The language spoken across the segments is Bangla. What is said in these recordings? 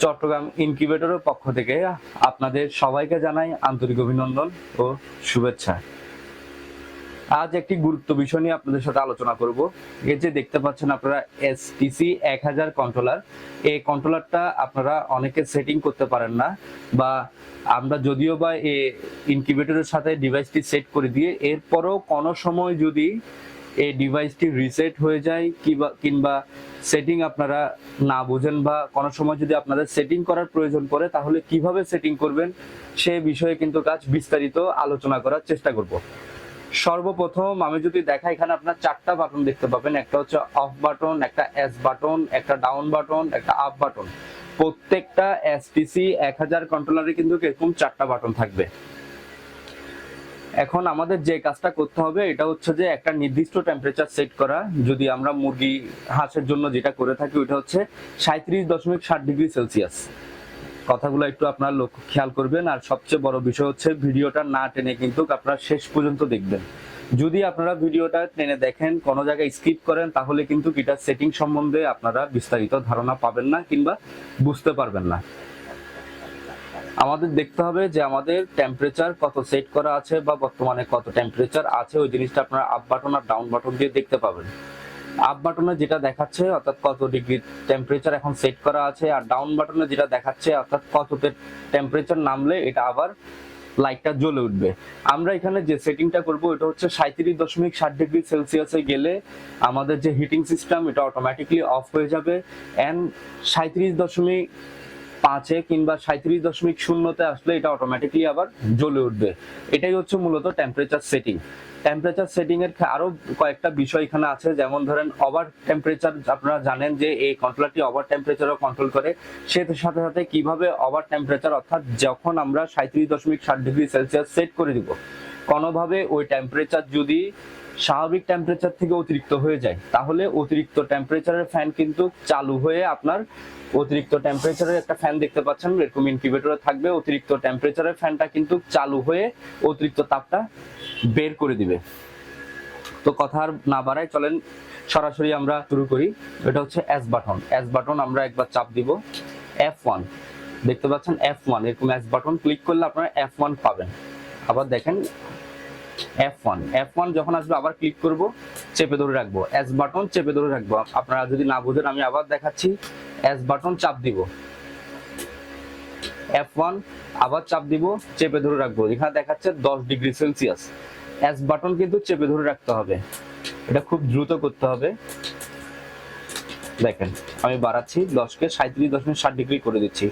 চট্টগ্রাম ইনকিউবেটরের পক্ষ থেকে আপনাদের সবাইকে জানাই আন্তরিক অভিনন্দন ও শুভেচ্ছা। আজ একটি গুরুত্ব বিষয় নিয়ে আপনাদের সাথে আলোচনা করব। এই যে দেখতে পাচ্ছেন আপনারা STC 1000 কন্ট্রোলার, এই কন্ট্রোলারটা আপনারা অনেকে সেটিং করতে পারেন না, বা আমরা যদিও বা এই ইনকিউবেটরের সাথে ডিভাইসটি সেট করে দিয়ে এরপরও কোনো সময় যদি এই ডিভাইসটি রিসেট হয়ে যায় কিংবা সেটিং আপনারা না বোঝেন, বা কোনো সময় যদি আপনাদের সেটিং করার প্রয়োজন পড়ে, তাহলে কিভাবে সেটিং করবেন সে বিষয়ে কিন্তু আজ বিস্তারিত আলোচনা করার চেষ্টা করব। সর্বপ্রথম আমি যদি দেখাই, এখানে আপনার চারটা বাটন দেখতে পাবেন। একটা হচ্ছে অফ বাটন, একটা এস বাটন, একটা ডাউন বাটন, একটা আপ বাটন। প্রত্যেকটা STC 1000 কন্ট্রোলারে কিন্তু এরকম চারটা বাটন থাকবে। এখন আমাদের যে কাজটা করতে হবে এটা হচ্ছে যে একটা নির্দিষ্ট টেম্পারেচার সেট করা। যদি আমরা মুরগি হাঁসের জন্য যেটা করে থাকি ওটা হচ্ছে 37.7 ডিগ্রি সেলসিয়াস। কথাগুলো একটু আপনারা খেয়াল করবেন। আর সবচেয়ে বড় বিষয় হচ্ছে ভিডিওটা না টেনে কিন্তু আপনারা শেষ পর্যন্ত দেখবেন। যদি আপনারা ভিডিওটা টেনে দেখেন, কোনো জায়গায় স্কিপ করেন, তাহলে কিন্তু এটার সেটিং সম্বন্ধে আপনারা বিস্তারিত ধারণা পাবেন না কিংবা বুঝতে পারবেন না। আমাদের দেখতে হবে যে আমাদের টেম্পারেচার কত সেট করা আছে বা বর্তমানে কত টেম্পারেচার আছে, ওই জিনিসটা আপনারা আপ বাটন আর ডাউন বাটন দিয়ে দেখতে পাবেন। আপ বাটনে যেটা দেখাচ্ছে অর্থাৎ কত ডিগ্রি টেম্পারেচার এখন সেট করা আছে, আর ডাউন বাটনে যেটা দেখাচ্ছে অর্থাৎ কত টেম্পারেচার নামলে এটা আবার লাইটটা জ্বলে উঠবে। আমরা এখানে যে সেটিংটা করব এটা হচ্ছে 37.7 ডিগ্রি সেলসিয়াসে গেলে আমাদের যে হিটিং সিস্টেম এটা অটোমেটিকলি অফ হয়ে যাবে, এন্ড 37.5 কিংবা 37.0 আসলে এটা অটোমেটিকলি আবার জ্বলে উঠবে। এটাই হচ্ছে মূলত টেম্পারেচার সেটিং। টেম্পারেচার সেটিং এর আরো কয়েকটা বিষয় এখানে আছে, যেমন ধরেন ওভার টেম্পারেচার। আপনারা জানেন যে এই কন্ট্রোলারটি ওভার টেম্পারেচারও কন্ট্রোল করে। সাথে সাথে কিভাবে ওভার টেম্পারেচার অর্থাৎ যখন আমরা 37.7 ডিগ্রি সেলসিয়াস সেট করে দিব, কোনোভাবে ওই টেম্পারেচার যদি স্বাভাবিক টেম্পারেচার থেকে অতিরিক্ত হয়ে যায়, তাহলে অতিরিক্ত টেম্পারেচারের ফ্যান কিন্তু চালু হয়ে আপনার অতিরিক্ত টেম্পারেচারের একটা ফ্যান দেখতে পাচ্ছেন এরকম ইনকিউবেটরে থাকবে। অতিরিক্ত টেম্পারেচারের ফ্যানটা কিন্তু চালু হয়ে অতিরিক্ত তাপটা বের করে দিবে। তো কথা আর না বাড়াই, চলেন সরাসরি আমরা শুরু করি। এটা হচ্ছে এস বাটন। এস বাটন আমরা একবার চাপ দিব। F1 দেখতে পাচ্ছেন, F1 এরকম এস বাটন ক্লিক করলে আপনারা F1 পাবেন। আবার দেখেন F1 যখন আসবে আবার ক্লিক করব, চেপে ধরে রাখবো। এস বাটন চেপে ধরে রাখবো। আপনারা যদি না বুঝেন আমি আবার দেখাচ্ছি। এস বাটন চাপ দিব, F1 আবার চাপ দিব, চেপে ধরে রাখবো। এখানে দেখাচ্ছে 10 ডিগ্রি সেলসিয়াস। এস বাটন কিন্তু চেপে ধরে রাখতে হবে, এটা খুব দ্রুত করতে হবে। দেখেন আমি বাড়াচ্ছি, 10কে 37.7 ডিগ্রি করে দিচ্ছি।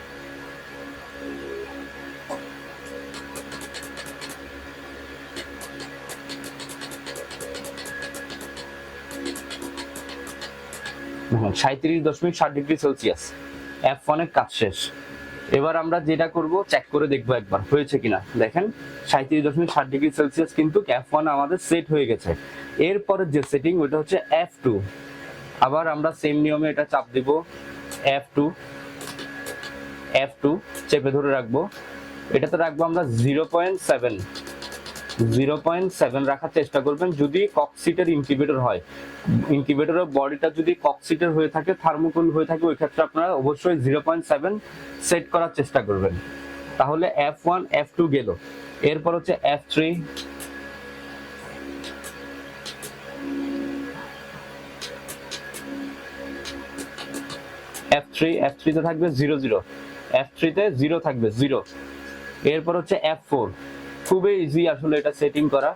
দেখুন 37.7 ডিগ্রি সেলসিয়াস। F1 এর কাজ শেষ। এবার আমরা যেটা করব চেক করে দেখবো একবার হয়েছে কিনা। দেখেন 37.7 ডিগ্রি সেলসিয়াস কিন্তু F1 আমাদের সেট হয়ে গেছে। এরপরে যে সেটিং ওটা হচ্ছে F2। আবার আমরা সেম নিয়মে এটা চাপ দিব। F2 চেপে ধরে রাখবো। এটাতে রাখবো আমরা 0.7 রাখার চেষ্টা করবেন। যদি ককসিটের ইনকিউবেটর হয়, ইনকিউবেটরের বডিটা যদি ককসিটের হয়ে থাকে, থার্মোকুল হয়ে থাকে, ওই ক্ষেত্রে আপনারা অবশ্যই 0.7 সেট করার চেষ্টা করবেন। তাহলে F1 F2 গেল। এরপর হচ্ছে F3, F3 তে থাকবে 0 F3 তে 0 থাকবে 0। এরপর হচ্ছে F4, খুবই ইজি আসলে এটা সেটিং করা।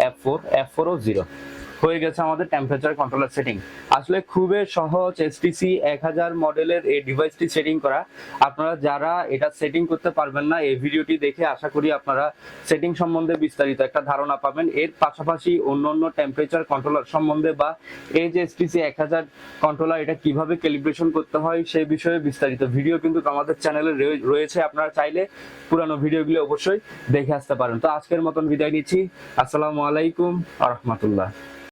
F4 ও 0 হয়ে গেছে আমাদের টেম্পারেচার কন্ট্রোলার সেটিং। আসলে খুবই সহজ STC 1000 মডেলের এই ডিভাইসটি সেটিং করা। আপনারা যারা এটা সেটিং করতে পারবেন না, এই ভিডিওটি দেখে আশা করি আপনারা সেটিং সম্বন্ধে বিস্তারিত একটা ধারণা পাবেন। এর পাশাপাশি অন্যান্য টেম্পারেচার কন্ট্রোলার সম্বন্ধে বা এই যে STC 1000 কন্ট্রোলার এটা কিভাবে ক্যালিব্রেশন করতে হয় সেই বিষয়ে বিস্তারিত ভিডিও কিন্তু আমাদের চ্যানেলে রয়েছে। আপনারা চাইলে পুরানো ভিডিওগুলো অবশ্যই দেখে আসতে পারেন। তো আজকের মতন বিদায় নিচ্ছি। আসসালামু আলাইকুম ওয়া রাহমাতুল্লাহ।